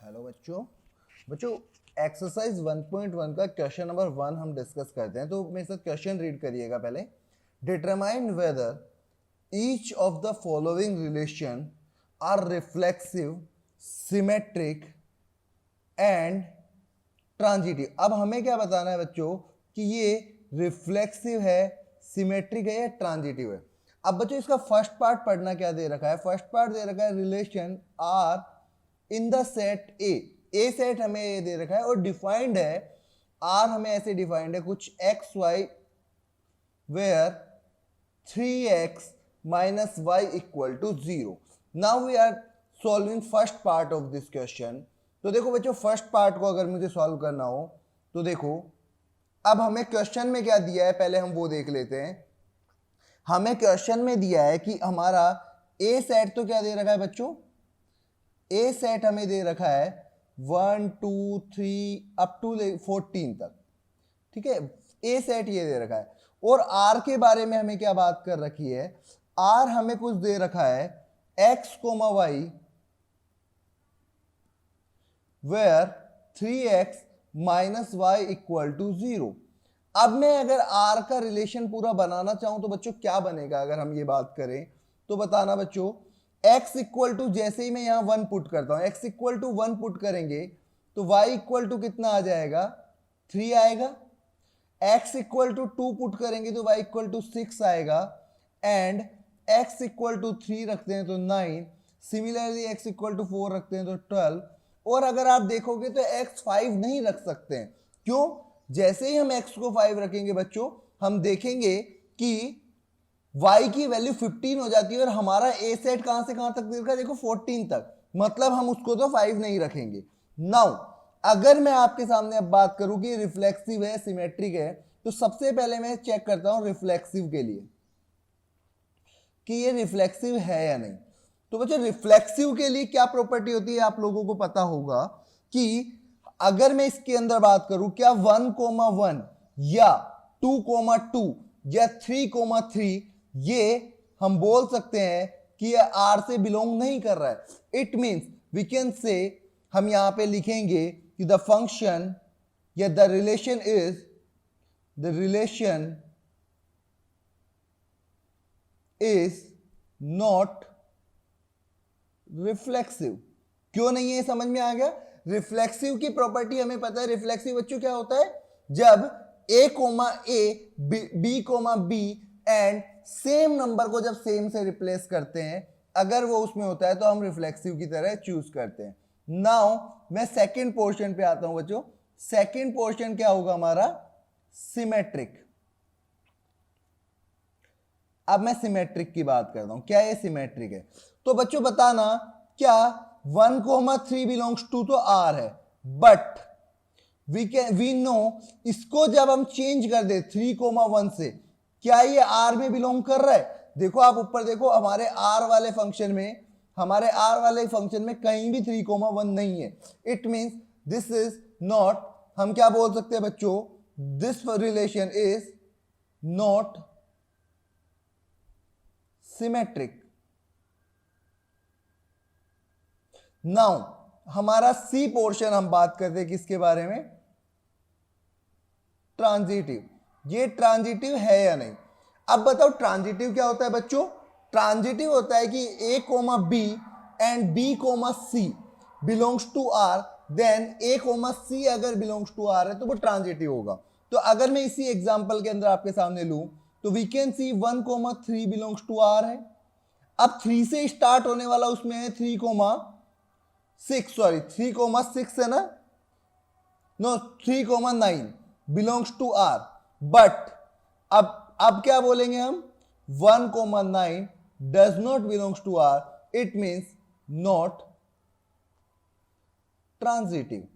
Hello बच्चों बच्चों exercise 1.1 का क्वेश्चन नंबर 1 हम डिस्कस करते हैं। तो मेरे साथ क्वेश्चन रीड करिएगा पहले। Determine whether each of the following relation are reflexive, symmetric and transitive. अब हमें क्या बताना है बच्चों कि ये रिफ्लेक्सिव है, सिमेट्रिक है या ट्रांजिटिव है। अब बच्चों इसका फर्स्ट पार्ट पढ़ना क्या दे रखा है। फर्स्ट पार्ट दे रखा है relation are in the set A set हमें ये दे रखा है और डिफाइंड है आर हमें ऐसे डिफाइंड है कुछ x y where 3x minus y equal to 0. Now we are solving first part of this question. तो देखो बच्चों फर्स्ट पार्ट को अगर मुझे सॉल्व करना हो तो देखो अब हमें क्वेश्चन में क्या दिया है पहले हम वो देख लेते हैं। हमें क्वेश्चन में दिया है कि हमारा ए सेट तो क्या दे रखा है बच्चों, ए सेट हमें दे रखा है 1 2 3 अप टू 14 तक, ठीक है। ए सेट ये दे रखा है और आर के बारे में हमें क्या बात कर रखी है। आर हमें कुछ दे रखा है x comma y where 3x minus y equal to 0। अब मैं अगर आर का रिलेशन पूरा बनाना चाहूं तो बच्चों क्या बनेगा। अगर हम ये बात करें तो बताना बच्चों, x इक्वल टू जैसे ही मैं यहां 1 पुट करता हूं, x इक्वल टू 1 पुट करेंगे तो y इक्वल टू कितना आ जाएगा 3 आएगा। x इक्वल टू 2 पुट करेंगे तो y इक्वल टू 6 आएगा एंड x इक्वल टू 3 रखते हैं तो 9। सिमिलरली x इक्वल टू 4 रखते हैं तो 12। और अगर आप देखोगे तो x 5 नहीं रख सकते हैं। क्यों? जैसे ही हम x को 5 रखेंगे बच्चों हम देखेंगे कि y की वैल्यू 15 हो जाती है और हमारा a सेट कहां से कहां तक देखा, देखो 14 तक, मतलब हम उसको तो 5 नहीं रखेंगे। नाउ अगर मैं आपके सामने अब बात करूं कि रिफ्लेक्सिव है सिमेट्रिक है तो सबसे पहले मैं चेक करता हूं रिफ्लेक्सिव के लिए कि ये रिफ्लेक्सिव है या नहीं। तो बच्चों रिफ्लेक्सिव के लिए क्या प्रॉपर्टी होती है आप लोगों को पता होगा कि अगर मैं इसके अंदर बात करूं क्या 1,1 या 2,2 या 3,3 ये हम बोल सकते हैं कि ये आर से बिलोंग नहीं कर रहा है। इट मींस वी कैन से, हम यहां पे लिखेंगे कि द फंक्शन या the relation is not reflexive. क्यों नहीं है समझ में आ गया। रिफ्लेक्सिव की प्रॉपर्टी हमें पता है। रिफ्लेक्सिव बच्चों क्या होता है, जब a comma a b comma b and same number को जब सेम से रिप्लेस करते हैं, अगर वो उसमें होता है तो हम रिफ्लेक्सिव की तरह चूज करते हैं। नाउ मैं सेकंड पोर्शन पे आता हूं बच्चों। सेकंड पोर्शन क्या होगा हमारा, सिमेट्रिक। अब मैं सिमेट्रिक की बात करता हूं, क्या ये सिमेट्रिक है। तो बच्चों बताना क्या 1,3 बिलोंग्स टू तो आर है, बट वी नो इसको जब हम चेंज कर दे 3,1 से, क्या ये आर में बिलोंग कर रहा है। देखो आप ऊपर देखो हमारे आर वाले फंक्शन में कहीं भी 3,1 नहीं है। It means this is not, हम क्या बोल सकते हैं बच्चों, this relation is not symmetric. Now हमारा सी पोर्शन हम बात करते हैं किसके बारे में, ट्रांजिटिव। ये ट्रांजिटिव है या नहीं। अब बताओ ट्रांजिटिव क्या होता है बच्चों। ट्रांजिटिव होता है कि a comma b and b comma c belongs to r, then a comma c अगर बिलोंग्स टू r है तो वो ट्रांजिटिव होगा। तो अगर मैं इसी एग्जांपल के अंदर आपके सामने लूं तो we can see 1,3 belongs to r है। अब 3 से स्टार्ट होने वाला उसमें है 3,6 है ना, no 3,9 belongs to r। But अब क्या बोलेंगे हम, 1,9 does not belongs to r, it means not transitive.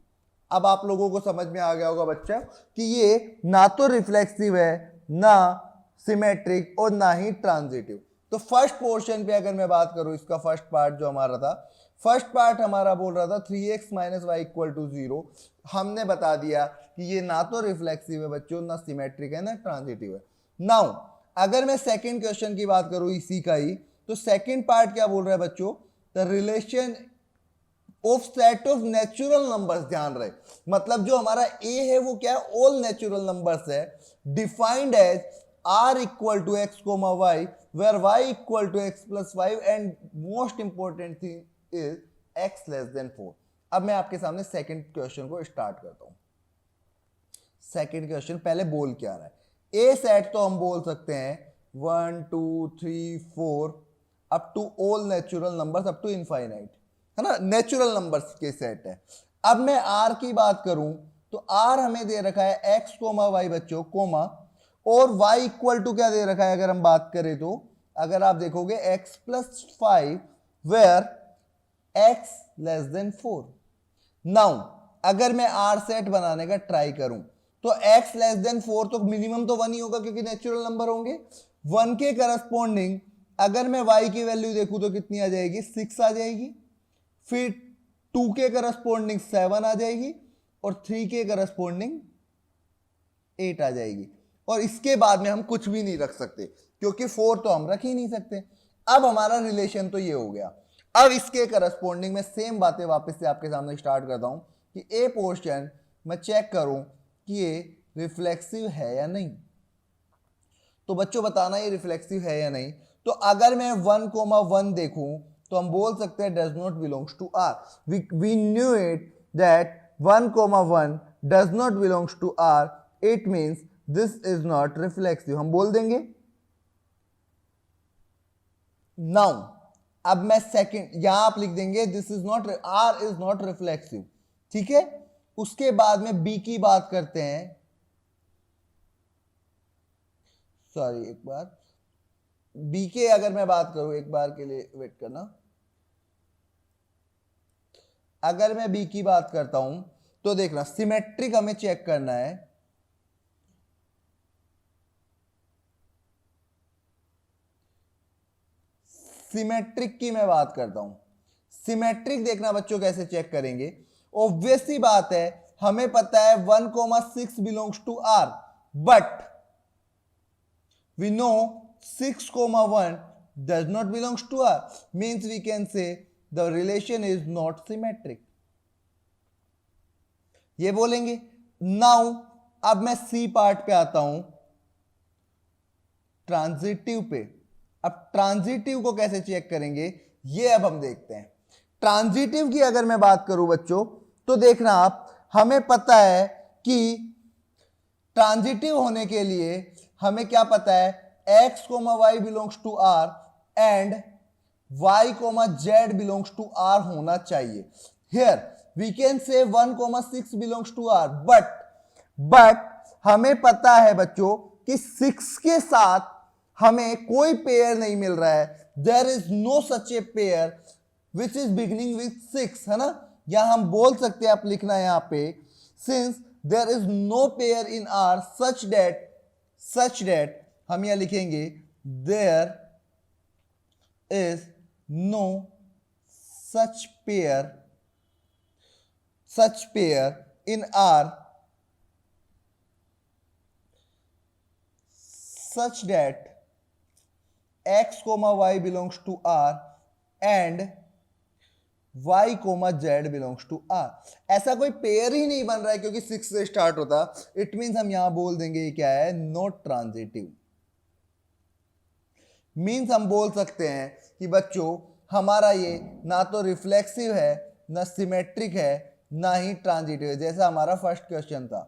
अब आप लोगों को समझ में आ गया होगा बच्चा कि ये ना तो रिफ्लेक्सिव है, ना सिमेट्रिक और ना ही ट्रांजिटिव। तो फर्स्ट पोर्शन पे अगर मैं बात करूं, इसका फर्स्ट पार्ट जो हमारा था, फर्स्ट पार्ट हमारा बोल रहा था 3x minus y equal to 0। हमने बता दिया कि ये ना तो रिफ्लेक्सिव है बच्चों, ना सिमेट्रिक है, ना ट्रांजिटिव है। नाउ अगर मैं सेकंड क्वेश्चन की बात करूं इसी का ही, तो सेकंड पार्ट क्या बोल रहा है बच्चों, the relation of set of natural numbers, ध्यान रहे, मतलब जो हमारा ए है वो क्या है, ऑल नेचुरल नंबर्स है, defined as r equal to x comma y, where y equal to x plus 5 and most important thing is x less than 4। अब मैं आपके सामने सेकंड क्वेश्चन को स्टार्ट करता हूं। सेकंड क्वेश्चन पहले बोल क्या रहा है, ए सेट तो हम बोल सकते हैं 1 2 3 4 up to all natural numbers up to infinite, है ना, नेचुरल नंबर्स के सेट है। अब मैं r की बात करूं तो r हमें दे रखा है x कोमा वाई बच्चों कोमा, और y इक्वल टू क्या दे रखा है, अगर हम बात करें तो अगर आप देखोगे x plus 5 where x less than 4। Now अगर मैं r सेट बनाने का ट्राई करूं तो x लेस देन 4 तो मिनिमम तो 1 ही होगा क्योंकि नेचुरल नंबर होंगे। 1 के करस्पॉन्डिंग अगर मैं y की वैल्यू देखूं तो कितनी आ जाएगी, 6 आ जाएगी, फिर 2 के करस्पॉन्डिंग 7 आ जाएगी, और 3 के करस्पॉन्डिंग 8 आ जाएगी, और इसके बाद में हम कुछ भी नहीं रख सकते क्योंकि 4 तो हम रख ही नहीं सकते। अब हमारा रिलेशन तो ये हो गया। अब इसके करस्पॉन्डिंग में सेम बातें वापस से आपके सामने स्टार्ट करता हूं कि ए पोर्शन मैं चेक करूं कि ये रिफ्लेक्सिव है या नहीं। तो बच्चों बताना ये रिफ्लेक्सिव है या नहीं। तो अगर मैं 1,1 देखूं तो हम बोल सकते हैं does not belongs to R. We knew it that 1,1 does not belongs to R, it means this is not reflexive, हम बोल देंगे। नाउ अब मैं सेकंड यहां आप लिख देंगे this is not, R is not reflexive, ठीक है। उसके बाद में बी की बात करते हैं, सॉरी एक बार बी के अगर मैं बात करूं, एक बार के लिए वेट करना, अगर मैं बी की बात करता हूं तो देखना सिमेट्रिक हमें चेक करना है। सिमेट्रिक की मैं बात करता हूं, सिमेट्रिक देखना बच्चों कैसे चेक करेंगे। ऑब्वियस सी बात है, हमें पता है 1,6 belongs to R, but we know 6,1 does not belongs to R, means we can say the relation is not symmetric, ये बोलेंगे। नाउ अब मैं सी पार्ट पे आता हूं, ट्रांजिटिव पे। अब ट्रांजिटिव को कैसे चेक करेंगे ये अब हम देखते हैं। ट्रांजिटिव की अगर मैं बात करूं बच्चों तो देखना आप, हमें पता है कि ट्रांजिटिव होने के लिए हमें क्या पता है, x comma y belongs to R and y comma Z belongs to R होना चाहिए। हियर वी कैन से 1,6 बिलोंग्स टू आर, बट हमें पता है बच्चों कि 6 के साथ हमें कोई पेयर नहीं मिल रहा है। There is no such a pair which is beginning with 6, है ना, या हम बोल सकते हैं, आप लिखना है यहां पे, since there is no pair in R such that हम यहां लिखेंगे there is no such pair in R such that x comma y belongs to R and y comma z belongs to R। ऐसा कोई pair ही नहीं बन रहा है क्योंकि 6 से स्टार्ट होता, इट मींस हम यहां बोल देंगे ये क्या है, नॉट ट्रांजिटिव। मींस हम बोल सकते हैं कि बच्चों हमारा ये ना तो रिफ्लेक्सिव है, ना सिमेट्रिक है, ना ही ट्रांजिटिव है, जैसा हमारा फर्स्ट क्वेश्चन था,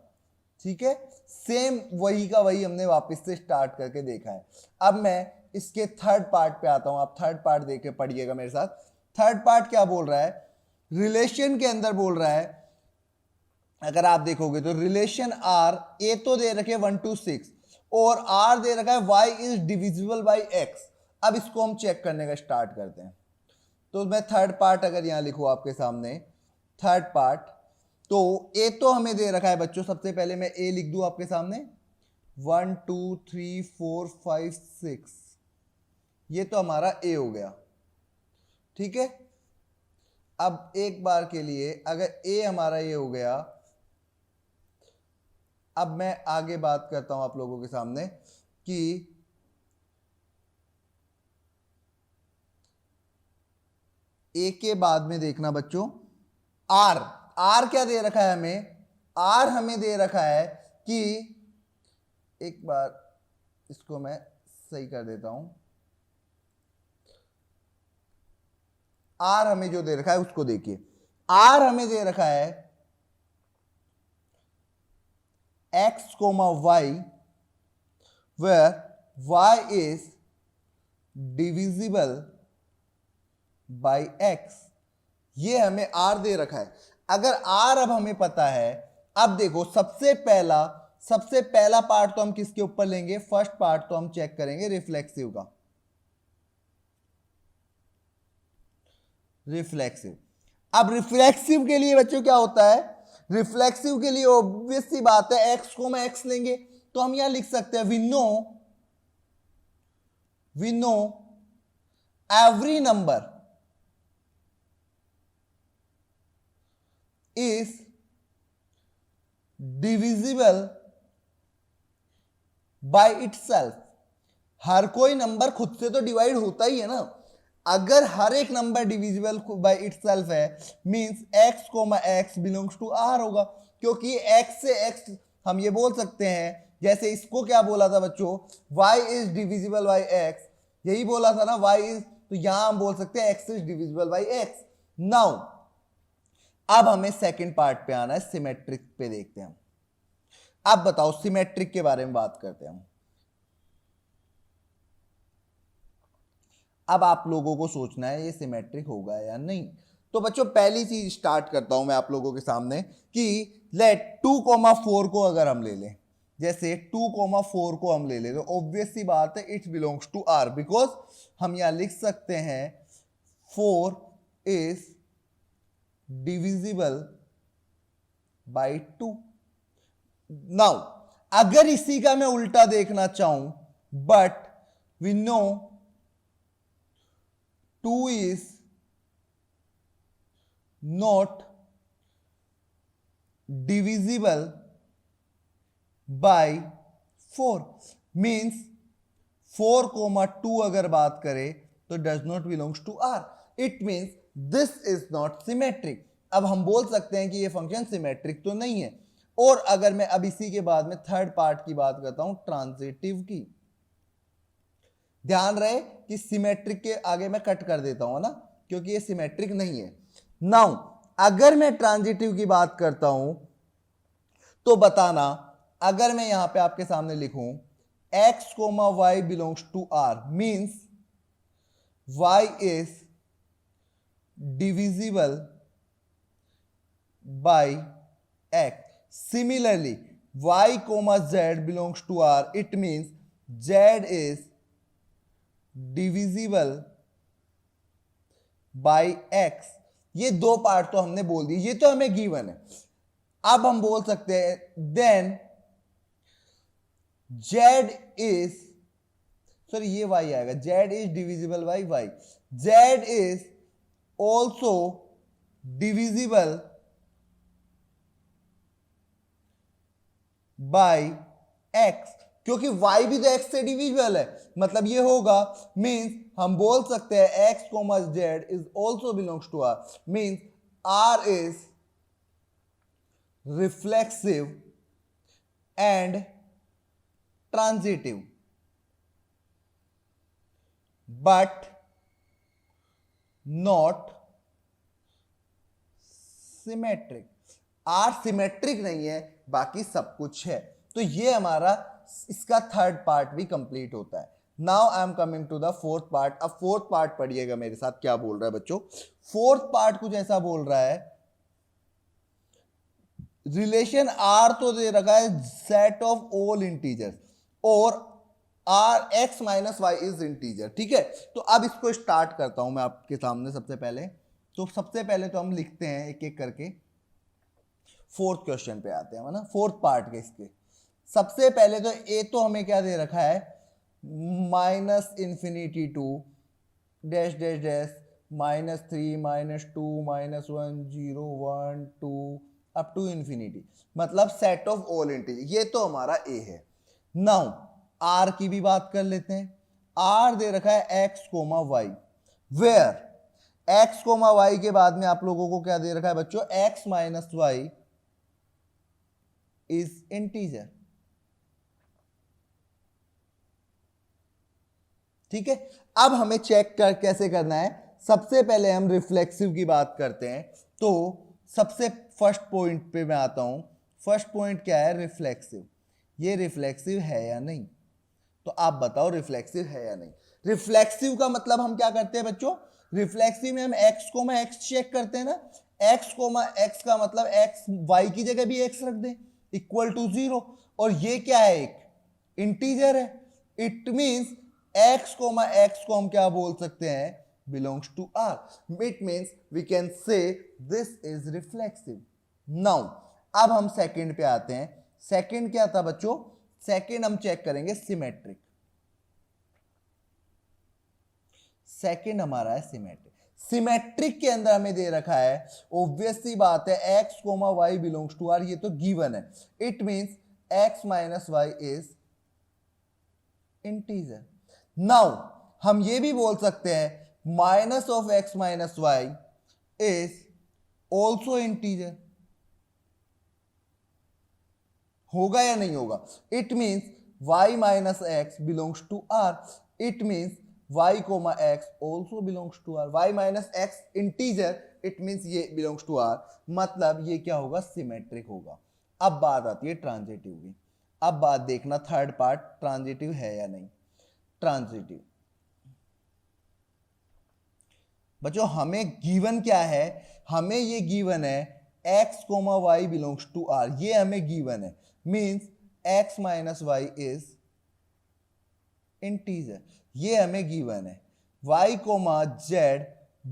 ठीक है। सेम वही का वही हमने वापस से स्टार्ट करके देखा है। अब मैं इसके थर्ड पार्ट पे आता हूं, आप थर्ड पार्ट देख के पढ़िएगा मेरे साथ। थर्ड पार्ट क्या बोल रहा है, रिलेशन के अंदर बोल रहा है, अगर आप देखोगे तो रिलेशन आर, ए तो दे रखे 1 to 6 और आर दे रखा है y is divisible by x। अब इसको हम चेक करने का स्टार्ट करते हैं। तो मैं थर्ड पार्ट अगर यहां लिखूं आपके सामने, थर्ड पार्ट, तो ए तो हमें दे रखा है बच्चों, सबसे पहले मैं ए लिख दूं आपके सामने, 1 2 3 4 5 6, ये तो हमारा ए हो गया, ठीक है। अब एक बार के लिए अगर ए हमारा ये हो गया, अब मैं आगे बात करता हूं आप लोगों के सामने कि ए के बाद में देखना बच्चों आर, आर क्या दे रखा है हमें, आर हमें दे रखा है कि, एक बार इसको मैं सही कर देता हूं, आर हमें जो दे रखा है उसको देखिए, आर हमें दे रखा है x, y, where y is divisible by x, ये हमें r दे रखा है। अगर r अब हमें पता है, अब देखो सबसे पहला पार्ट तो हम किसके ऊपर लेंगे, फर्स्ट पार्ट तो हम चेक करेंगे रिफ्लेक्सिव का, रिफ्लेक्सिव। अब रिफ्लेक्सिव के लिए बच्चों क्या होता है, रिफ्लेक्सिव के लिए ऑब्वियस सी बात है x को मैं x लेंगे, तो हम यहां लिख सकते हैं we know every number is divisible by itself. हर कोई नंबर खुद से तो डिवाइड होता ही है ना, अगर हर एक नंबर डिविजिबल बाय इटसेल्फ है means x, x belongs to r होगा, क्योंकि x से x हम ये बोल सकते हैं, जैसे इसको क्या बोला था बच्चों, y is divisible by x, यही बोला था ना y इज, तो यहां हम बोल सकते हैं x is divisible by x। Now अब हमें सेकंड पार्ट पे आना है, सिमेट्रिक पे देखते हैं हम। अब बताओ सिमेट्रिक के बारे में बात करते हैं हम। अब आप लोगों को सोचना है ये सिमेट्रिक होगा या नहीं। तो बच्चों पहली चीज स्टार्ट करता हूं मैं आप लोगों के सामने कि लेट 2,4 को अगर हम ले लें, जैसे 2,4 को हम ले लें, तो ऑब्वियस सी बात है it belongs to R, because हम यहां लिख सकते हैं 4 इज डिविजिबल बाय 2। नाउ अगर इसी का मैं उल्टा देखना चाहूं, but we know 2 is not divisible by 4, means 4,2 अगर बात करें तो does not belongs to R, it means this is not symmetric। अब हम बोल सकते हैं कि ये फंक्शन सिमेट्रिक तो नहीं है। और अगर मैं अब इसी के बाद में थर्ड पार्ट की बात करता हूं, ट्रांजिटिव की, ध्यान रहे कि सिमेट्रिक के आगे मैं कट कर देता हूं ना, क्योंकि ये सिमेट्रिक नहीं है। नाउ अगर मैं ट्रांजिटिव की बात करता हूं तो बताना, अगर मैं यहां पे आपके सामने लिखूं x, y belongs to r, means y is divisible by x। Similarly y, z belongs to r, it means z is divisible by x। ये दो पार्ट तो हमने बोल दिए, ये तो हमें गिवन है। अब हम बोल सकते हैं देन z इज, सॉरी ये y आएगा, z is divisible bye y, z is also divisible by x, क्योंकि y भी तो x से डिविजिबल है, मतलब ये होगा, मींस हम बोल सकते हैं x, z is also belongs to r, means r is reflexive and transitive but not symmetric. r symmetric नहीं है, बाकी सब कुछ है। तो ये हमारा इसका थर्ड पार्ट भी कंप्लीट होता है। Now I am coming to the fourth part. अब फोर्थ पार्ट पढ़िएगा मेरे साथ, क्या बोल रहा है बच्चों। फोर्थ पार्ट कुछ ऐसा बोल रहा है, रिलेशन आर तो दे रखा है सेट ऑफ ऑल इंटीजर्स और R x minus y is integer, ठीक है। तो अब इसको स्टार्ट करता हूं मैं आपके सामने। सबसे पहले तो हम लिखते हैं एक एक करके, फोर्थ क्वेश्चन पे आते हैं, है ना, फोर्थ पार्ट के। इसके सबसे पहले तो ए तो हमें क्या दे रखा है, minus infinity to dash dash dash -3 -2 -1 0 1 2 up to infinity, मतलब सेट ऑफ ऑल इंटीजर। ये तो हमारा ए है। नाउ आर की भी बात कर लेते हैं। आर दे रखा है x, y, where x comma y के बाद में आप लोगों को क्या दे रखा है बच्चों, x minus y is integer. ठीक है, अब हमें चेक कर कैसे करना है, सबसे पहले हम रिफ्लेक्सिव की बात करते हैं। तो सबसे फर्स्ट पॉइंट पे मैं आता हूं। फर्स्ट पॉइंट क्या है, रिफ्लेक्सिव। ये रिफ्लेक्सिव है या नहीं, तो आप बताओ रिफ्लेक्सिव है या नहीं। रिफ्लेक्सिव का मतलब हम क्या करते हैं बच्चों, रिफ्लेक्सिव में हम x कोमा x चेक करते हैं ना। x कोमा x का मतलब x y की जगह भी x रख दें इक्वल टू 0, और ये क्या है, एक इंटीजर है। It means x comma x को हम क्या बोल सकते हैं, belongs to R। It means we can say this is reflexive. Now अब हम सेकंड पे आते हैं। सेकंड क्या था बच्चों, सेकंड हम चेक करेंगे सिमेट्रिक। सेकंड हमारा है सिमेट्रिक। सिमेट्रिक के अंदर हमें दे रखा है, ऑब्वियसली बात है, x comma y belongs to R, ये तो गिवन है। It means x minus y is integer. Now हम ये भी बोल सकते हैं minus of x minus y is also integer. होगा या नहीं होगा, it means y minus x belongs to R। It means y comma x also belongs to R। y minus x integer, it means ये belongs to R, मतलब ये क्या होगा, symmetric होगा। अब बात आती है ट्रांजिटिव की। अब बात देखना थर्ड पार्ट, ट्रांजिटिव है या नहीं। ट्रांजिटिव बच्चों हमें गिवन क्या है, हमें ये गिवन है x comma y belongs to R, ये हमें गिवन है। Means x minus y is integer, ये हमें गिवन है। y comma z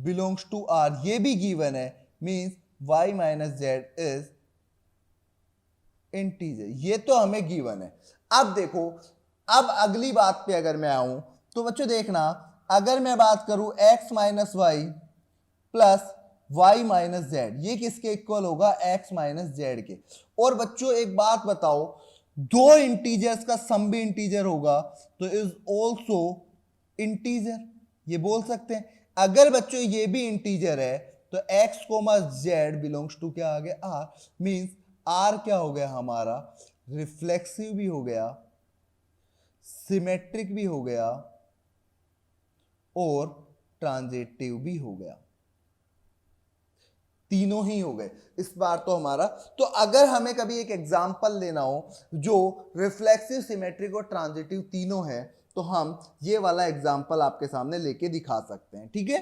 belongs to R, ये भी गिवन है। Means y minus z is integer, ये तो हमें गिवन है। अब देखो, अब अगली बात पे अगर मैं आऊं तो बच्चों देखना, अगर मैं बात करूं x minus y plus y minus z, ये किसके इक्वल होगा, x माइनस जेड के। और बच्चों एक बात बताओ, दो इंटीजर्स का सम भी इंटीजर होगा तो इज ऑल्सो इंटीजर, ये बोल सकते हैं। अगर बच्चों ये भी इंटीजर है तो x comma Z belongs to क्या आ गया, r। मींस r क्या हो गया हमारा, रिफ्लेक्सिव भी हो गया, सिमेट्रिक भी हो गया, और ट्रांजिटिव भी हो गया। तीनों ही हो गए इस बार तो हमारा। तो अगर हमें कभी एक एग्जांपल लेना हो जो रिफ्लेक्सिव, सिमेट्रिक और ट्रांजिटिव तीनों है, तो हम ये वाला एग्जांपल आपके सामने लेके दिखा सकते हैं। ठीक है,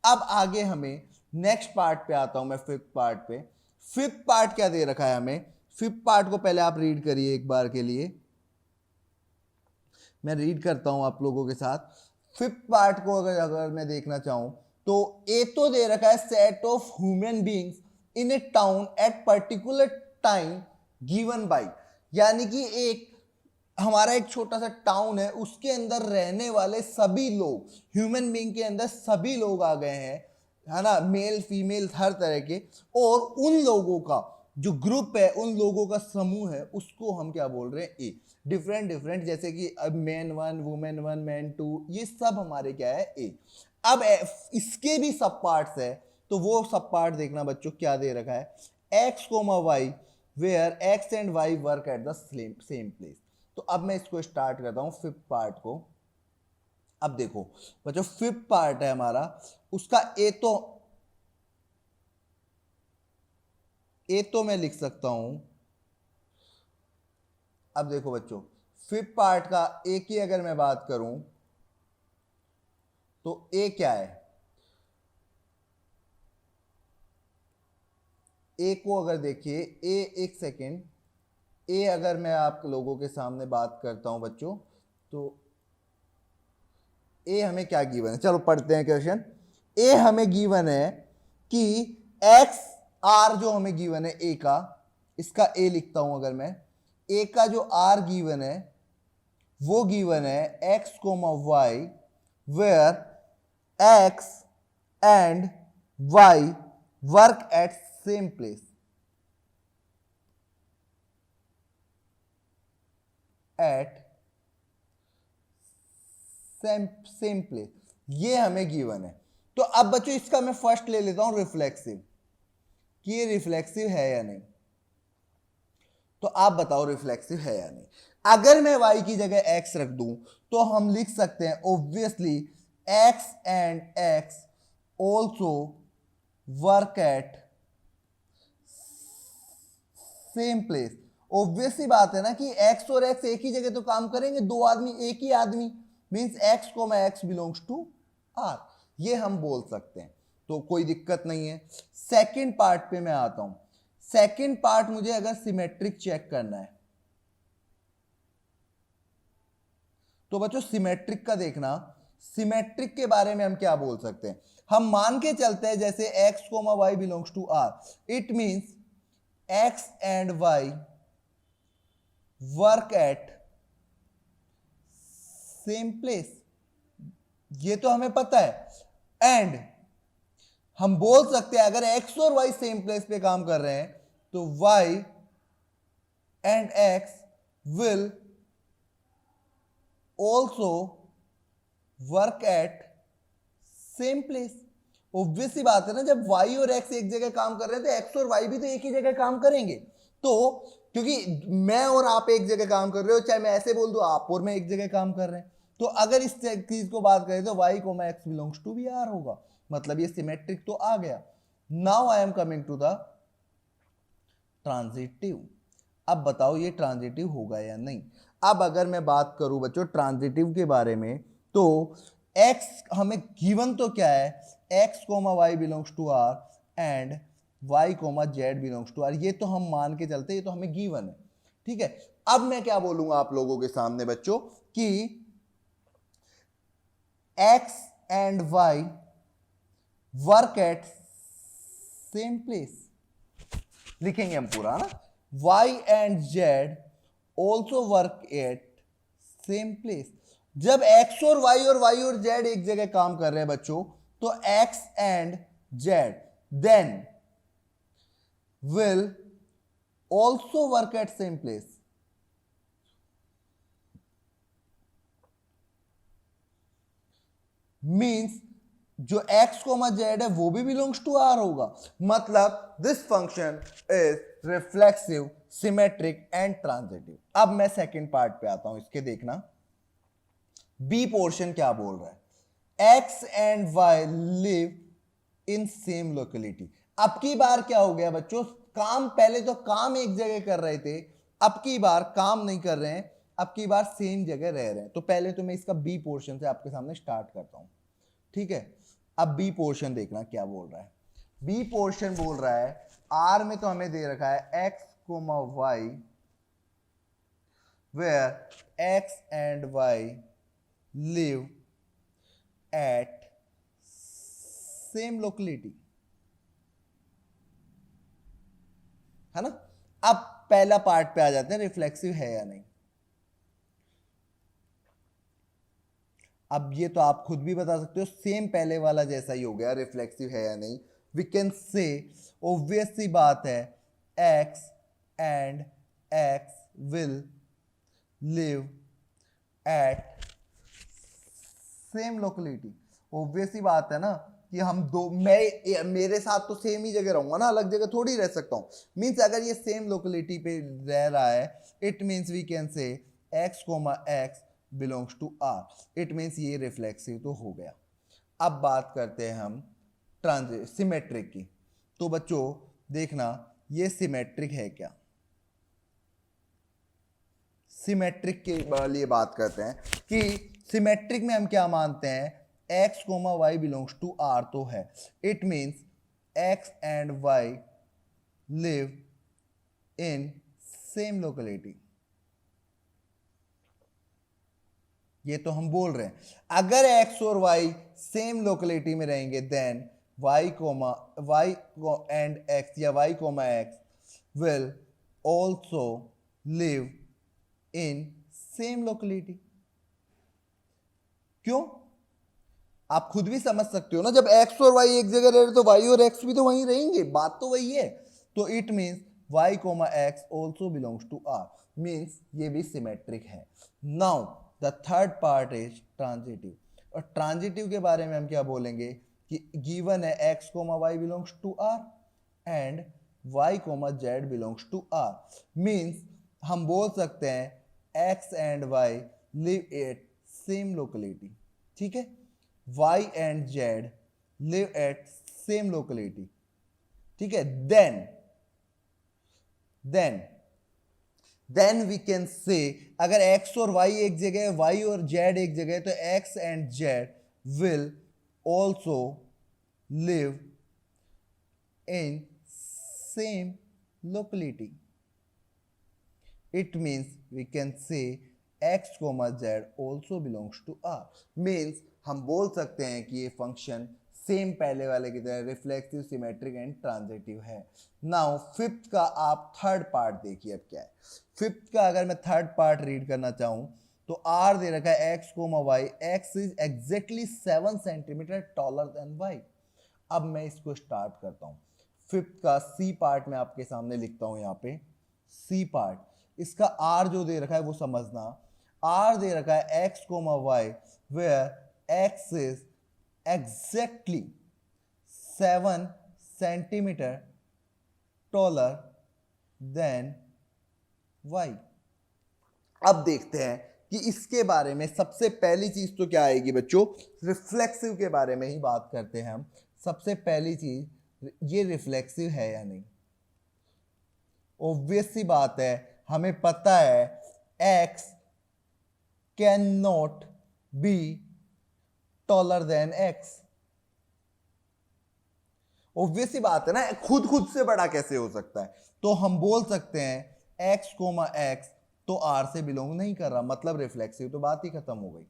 अब आगे हमें नेक्स्ट पार्ट पे आता हूं मैं, फिफ्थ पार्ट पे। फिफ्थ पार्ट क्या दे रखा है हमें, फिफ्थ पार्ट को पहले आप रीड करिए एक बार के लिए, मैं रीड करता हूं आप लोगों के साथ। फिफ्थ पार्ट को अगर मैं देखना चाहूं तो ए तो दे रखा है, set of human beings in A town at particular time given by, यानी कि एक हमारा एक छोटा सा टाउन है, उसके अंदर रहने वाले सभी लोग, ह्यूमन बीइंग के अंदर सभी लोग आ गए हैं, है ना, मेल फीमेल हर तरह के, और उन लोगों का जो ग्रुप है, उन लोगों का समूह है, उसको हम क्या बोल रहे हैं, ए। डिफरेंट डिफरेंट, जैसे कि अब man one, women one, man two, ये सब हमारे क्या है, ए। अब इसके भी सब पार्ट्स है, तो वो सब पार्ट देखना बच्चों, क्या दे रखा है, x comma y where x and y work at the same place. तो अब मैं इसको स्टार्ट करता हूं फिफ्थ पार्ट को। अब देखो बच्चों, फिफ्थ पार्ट है हमारा, उसका ए तो मैं लिख सकता हूं। अब देखो बच्चों, फिफ्थ पार्ट का ए की अगर मैं बात करूं तो ए क्या है, ए को अगर देखिए, ए एक सेकेंड, ए अगर मैं आप लोगों के सामने बात करता हूं बच्चों, तो ए हमें क्या गिवन है, चलो पढ़ते हैं क्वेश्चन। ए हमें गिवन है कि एक्स आर जो हमें गिवन है ए का, इसका ए लिखता हूं अगर मैं, ए का जो आर गिवन है वो गिवन है x comma y where x and y work at same place, at same place, ये हमें गिवन है। तो अब बच्चों इसका मैं फर्स्ट ले लेता हूं रिफ्लेक्सिव, कि ये रिफ्लेक्सिव है या नहीं। तो आप बताओ रिफ्लेक्सिव है या नहीं। अगर मैं y की जगह x रख दूं तो हम लिख सकते हैं obviously x and x also work at same place. Obvious सी बात है ना कि x और x एक ही जगह तो काम करेंगे, दो आदमी एक ही आदमी, means x comma x belongs to r, ये हम बोल सकते हैं, तो कोई दिक्कत नहीं है। सेकंड पार्ट पे मैं आता हूं। सेकंड पार्ट मुझे अगर सिमेट्रिक चेक करना है तो बच्चों सिमेट्रिक का देखना, सिमेट्रिक के बारे में हम क्या बोल सकते हैं। हम मान के चलते हैं जैसे x comma y belongs to r, it means x and y work at same place, ये तो हमें पता है। एंड हम बोल सकते हैं अगर x और y सेम प्लेस पे काम कर रहे हैं तो y and x will also work at same place. Obvious सी बात है ना, जब y और x एक जगह काम कर रहे हैं तो x और y भी तो एक ही जगह काम करेंगे। तो क्योंकि मैं और आप एक जगह काम कर रहे हो, चाहे मैं ऐसे बोल दूं आप और मैं एक जगह काम कर रहे हैं, तो अगर इस चीज को बात करें तो y comma x belongs to भी r होगा, मतलब ये सिमेट्रिक तो आ गया। Now I am coming to the transitive. अब बताओ ये ट्रांजिटिव होगा या नहीं। अब अगर मैं बात करूं बच्चों ट्रांजिटिव के बारे में, तो x हमें गिवन तो क्या है, x comma y belongs to r and y comma z belongs to r, ये तो हम मान के चलते, ये तो हमें गिवन है, ठीक है। अब मैं क्या बोलूंगा आप लोगों के सामने बच्चों कि x and y work at same place, लिखेंगे हम पूरा ना, y and z also work at same place. जब x और y और z एक जगह काम कर रहे हैं बच्चों, तो x and z then will also work at same place. Means जो x कोमा z है वो भी बिलोंग्स टू r होगा, मतलब this function is reflexive, symmetric and transitive. अब मैं सेकंड पार्ट पे आता हूं, इसके देखना बी पोर्शन क्या बोल रहा है, x and y live in same locality. अब की बार क्या हो गया बच्चों, काम पहले तो काम एक जगह कर रहे थे, अब की बार काम नहीं कर रहे हैं, अब की बार सेम जगह रह रहे हैं। तो पहले तो मैं इसका बी पोर्शन से आपके सामने स्टार्ट करता हूं, ठीक है। अब बी पोर्शन देखना क्या बोल रहा है। बी पोर्शन बोल रहा है आर में तो हमें दे रखा है x comma y where x and y live at same locality, है ना। अब पहला पार्ट पे आ जाते हैं, रिफ्लेक्सिव है या नहीं। अब ये तो आप खुद भी बता सकते हो, सेम पहले वाला जैसा ही हो गया, रिफ्लेक्सिव है या नहीं। वी कैन से ऑब्वियस सी बात है x and x will live at same locality. Obvious सी बात है ना कि हम दो, मैं मेरे साथ तो सेम ही जगह रहूंगा ना, अलग जगह थोड़ी रह सकता हूं। मींस अगर ये सेम लोकेलिटी पे रह रहा है, it means we can say x comma x belongs to r, it means ये रिफ्लेक्सिव तो हो गया। अब बात करते हैं हम सिमेट्रिक की। तो बच्चों देखना ये सिमेट्रिक है क्या, सिमेट्रिक के लिए बात करते हैं कि सिमेट्रिक में हम क्या मानते हैं, x comma y belongs to r तो है, it means x and y live in same locality, ये तो हम बोल रहे हैं। अगर x और y सेम लोकेलिटी में रहेंगे then y comma y and x या y comma x will also live in same locality. क्यों, आप खुद भी समझ सकते हो ना, जब x और y एक जगह रह रहे तो y और x भी तो वहीं रहेंगे, बात तो वही है। तो it means y comma x also belongs to r, means ये भी सिमेट्रिक है। Now the third part is transitive. और ट्रांजिटिव के बारे में हम क्या बोलेंगे, कि गिवन है x, y belongs to r and y, z belongs to r, means हम बोल सकते हैं x and y live at same locality, ठीक है, y and z live at same locality, ठीक है, देन वी कैन से अगर x और y एक जगह है, y और z एक जगह है, तो x and z will also live in same locality. It means we can say x, z also belongs to R. Means हम बोल सकते हैं कि ये फंक्शन सेम पहले वाले की तरह रिफ्लेक्सिव, सिमेट्रिक एंड ट्रांजिटिव है। नाउ फिफ्थ का आप थर्ड पार्ट देखिए अब क्या है। फिफ्थ का अगर मैं थर्ड पार्ट रीड करना चाहूं तो R दे रखा है x, y, x is exactly 7 centimetre taller than y। अब मैं इसको स्टार्ट करता हूं। फिफ्थ का सी पार्ट में आपके सामने लिखता हूं, यहाँ पे सी पार्ट, इसका R जो दे रखा है वो समझना। R दे रखा है x, y where x is exactly 7 centimetre taller than y। अब देखते हैं कि इसके बारे में सबसे पहली चीज तो क्या आएगी बच्चों, रिफ्लेक्सिव के बारे में ही बात करते हैं हम। सबसे पहली चीज, ये रिफ्लेक्सिव है या नहीं। ऑब्वियस सी बात है, हमें पता है x can not be taller than x। Obvious सी बात है ना, खुद से बड़ा कैसे हो सकता है। तो हम बोल सकते हैं x, x तो R से बिलोंग नहीं कर रहा, मतलब रिफ्लेक्सिव, तो बात ही खत्म हो गई।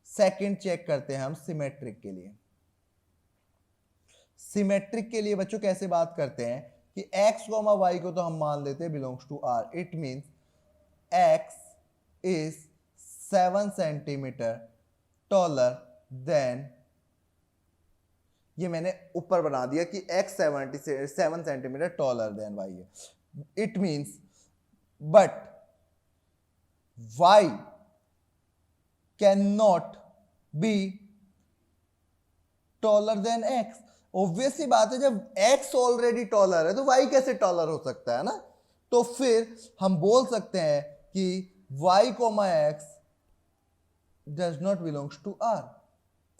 सेकंड चेक करते हैं हम सिमेट्रिक के लिए। सिमेट्रिक के लिए बच्चों कैसे बात करते हैं कि x, y को तो हम मान लेते हैं belongs to R। It means x is 7 centimetre taller than, ये मैंने ऊपर बना दिया कि x 7 centimetre taller than y है। It means but y cannot be taller than x। Obvious सी बात है, जब x ऑलरेडी टॉलर है तो y कैसे टॉलर हो सकता है ना। तो फिर हम बोल सकते हैं कि y, x does not belongs to R,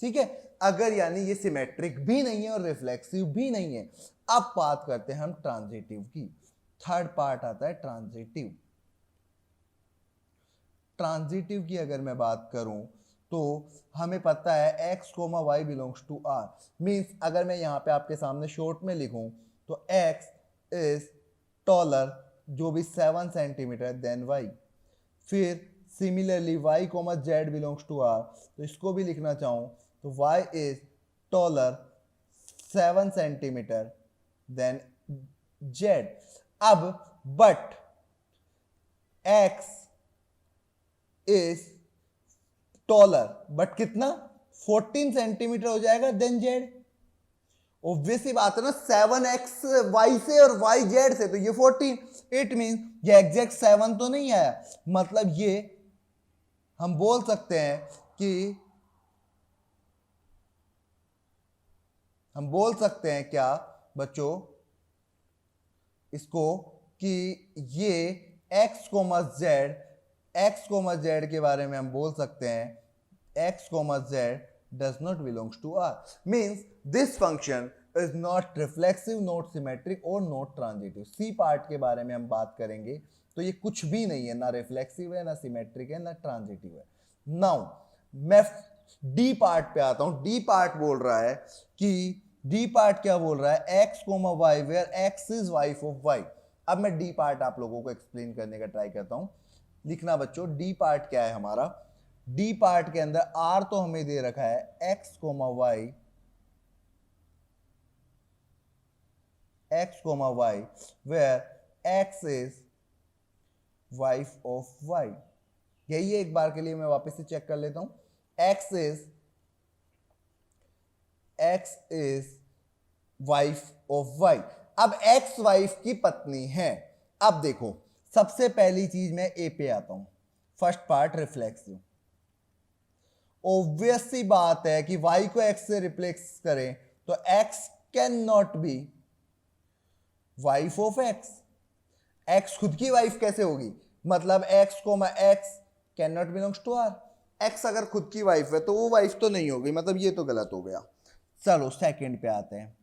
ठीक है। अगर यानी ये सिमेट्रिक भी नहीं है और रिफ्लेक्सिव भी नहीं है। अब बात करते हैं हम ट्रांजिटिव की। थर्ड पार्ट आता है ट्रांजिटिव। ट्रांजिटिव की अगर मैं बात करूं तो हमें पता है x, y belongs to R। Means अगर मैं यहां पे आपके सामने शॉर्ट में लिखूं तो x इज टॉलर, जो भी 7 सेंटीमीटर देन y। फिर similarly y, z belongs to R, तो इसको भी लिखना चाहूं तो y is taller 7 centimetre than z। अब but x is taller, but कितना, 14 सेंटीमीटर हो जाएगा देन जेड। ऑब्वियस ही बात है ना, 7x y से और y z से, तो ये 14। इट मीन ये एग्जैक्ट 7 तो नहीं आया, मतलब ये हम बोल सकते हैं कि हम बोल सकते हैं क्या बच्चों इसको, कि ये x, z के बारे में हम बोल सकते हैं x, z does not belongs to R, means this function is not reflexive, not symmetric और not transitive। C पार्ट के बारे में हम बात करेंगे तो ये कुछ भी नहीं है, ना रिफ्लेक्सिव है, ना सिमेट्रिक है, ना ट्रांजिटिव है। नाउ मैं D पार्ट पे आता हूं। D पार्ट बोल रहा है कि D पार्ट क्या बोल रहा है, x, y where x is wife of y। अब मैं D पार्ट आप लोगों को एक्सप्लेन करने का ट्राई करता हूं। लिखना बच्चों, डी पार्ट क्या है हमारा। डी पार्ट के अंदर आर तो हमें दे रखा है x, y where x is wife of y। यही है, एक बार के लिए मैं वापस से चेक कर लेता हूं। x is wife of y। अब x वाइफ की पत्नी है। अब देखो, सबसे पहली चीज मैं ए पे आता हूं। First part reflexive. ऑब्वियस सी बात है कि y को x से रिप्लेस करें तो x can not be wife of x। x खुद की वाइफ कैसे होगी, मतलब x comma x can not belongs to r। x अगर खुद की वाइफ है तो वो वाइफ तो नहीं होगी, मतलब ये तो गलत हो गया। चलो सेकंड पे आते हैं।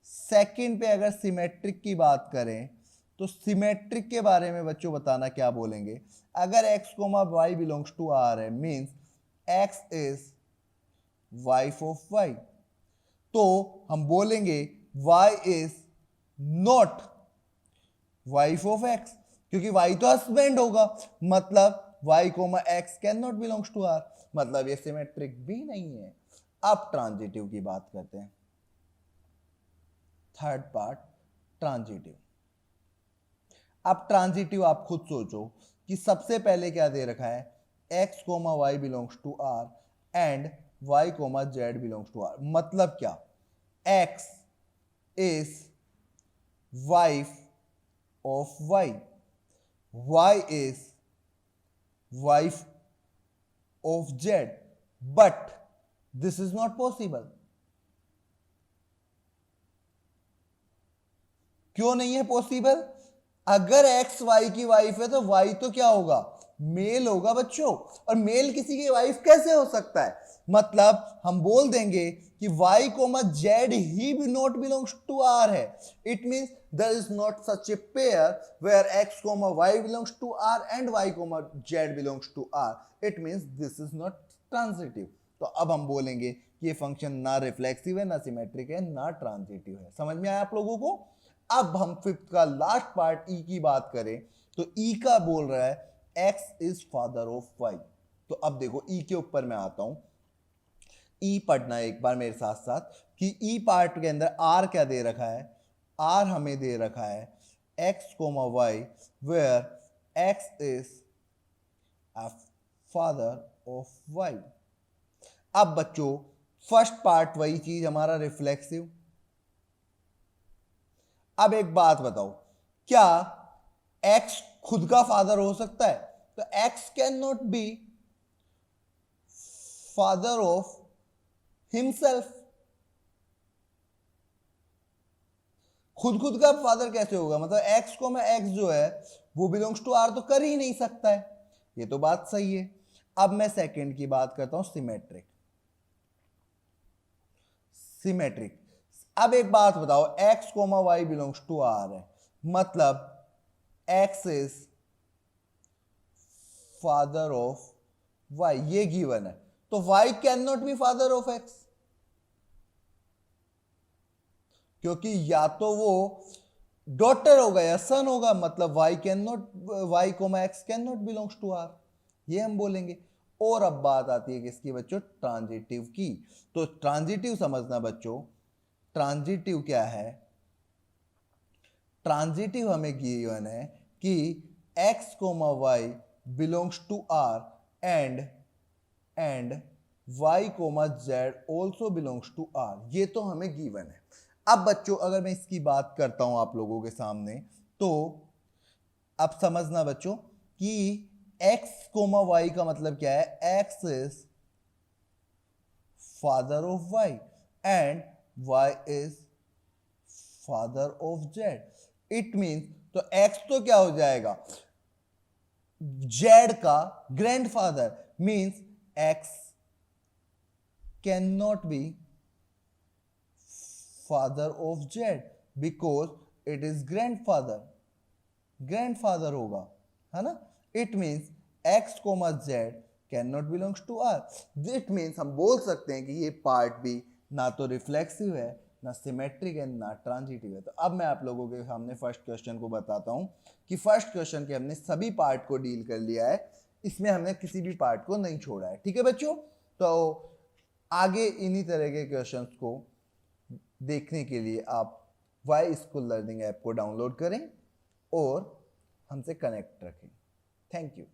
सेकंड पे अगर सिमेट्रिक की बात करें तो सिमेट्रिक के बारे में बच्चों बताना क्या बोलेंगे। अगर x comma y belongs to r है, means x is wife of y, तो हम बोलेंगे y is not wife of x, क्योंकि y तो हस्बैंड होगा, मतलब y comma x can not belongs to r, मतलब ये सिमेट्रिक भी नहीं है। अब ट्रांजिटिव की बात करते हैं। Third part transitive. अब ट्रांजिटिव आप खुद सोचो कि सबसे पहले क्या दे रखा है, x comma y belongs to r and y comma z belongs to r। मतलब क्या, x is wife of y, y is wife of z, but this is not possible. क्यों नहीं है पॉसिबल? अगर x y की wife है तो y तो क्या होगा, मेल होगा बच्चों, और मेल किसी की वाइफ कैसे हो सकता है? मतलब हम बोल देंगे कि y कोमा z ही भी नॉट बिलोंग्स टू r है। It means there is not such a pair where x comma y belongs to r and y comma z belongs to r। It means this is not transitive. तो अब हम बोलेंगे कि ये function ना reflexive है, ना सिमेट्रिक है, ना ट्रांजिटिव है। समझ में आया आप लोगों को? अब हम फिफ्थ का लास्ट पार्ट ई की बात करें तो ई का बोल रहा है x is father of y। तो अब देखो ई के ऊपर मैं आता हूं, ई पढ़ना एक बार मेरे साथ साथ कि ई पार्ट के अंदर r क्या दे रखा है, r हमें दे रखा है x comma y where x is a father of y। अब बच्चों फर्स्ट पार्ट वही चीज हमारा रिफ्लेक्सिव। अब एक बात बताओ, क्या x खुद का फादर हो सकता है? तो x can not be father of himself. खुद का फादर कैसे होगा, मतलब x को मैं x जो है वो बिलोंग्स टू r तो कर ही नहीं सकता है। ये तो बात सही है। अब मैं सेकंड की बात करता हूं, सिमेट्रिक। सिमेट्रिक, अब एक बात बताओ, x comma y belongs to r है, मतलब x is father of y, ये गिवन है, तो y can not be father of x, क्योंकि या तो वो डॉटर होगा या सन होगा, मतलब y can not, y comma x can not belongs to r, ये हम बोलेंगे। और अब बात आती है किसकी बच्चों, ट्रांजिटिव की। तो ट्रांजिटिव समझना बच्चों, ट्रांजिटिव क्या है, ट्रांजिटिव हमें गिवन है कि x comma y belongs to r and y comma z also belongs to r, ये तो हमें गिवन है। अब बच्चों अगर मैं इसकी बात करता हूं आप लोगों के सामने, तो अब समझना बच्चों कि x कोमा y का मतलब क्या है, x is father of y and y is father of z। It means तो x तो क्या हो जाएगा, z का grandfather, means x can not be father of z because it is grandfather, grandfather होगा, है ना। It means x comma z can not belongs to r। It मींस हम बोल सकते हैं कि ये पार्ट भी ना तो रिफ्लेक्सिव है, ना सिमेट्रिक है, ना ट्रांजिटिव है। तो अब मैं आप लोगों के सामने फर्स्ट क्वेश्चन को बताता हूं कि फर्स्ट क्वेश्चन के हमने सभी पार्ट को डील कर लिया है, इसमें हमने किसी भी पार्ट को नहीं छोड़ा है। ठीक है बच्चों, तो आगे इन्हीं तरह के क्वेश्चंस को देखने के लिए आप वाई स्कूल लर्निंग ऐप को डाउनलोड करें और हमसे कनेक्ट रखें। Thank you.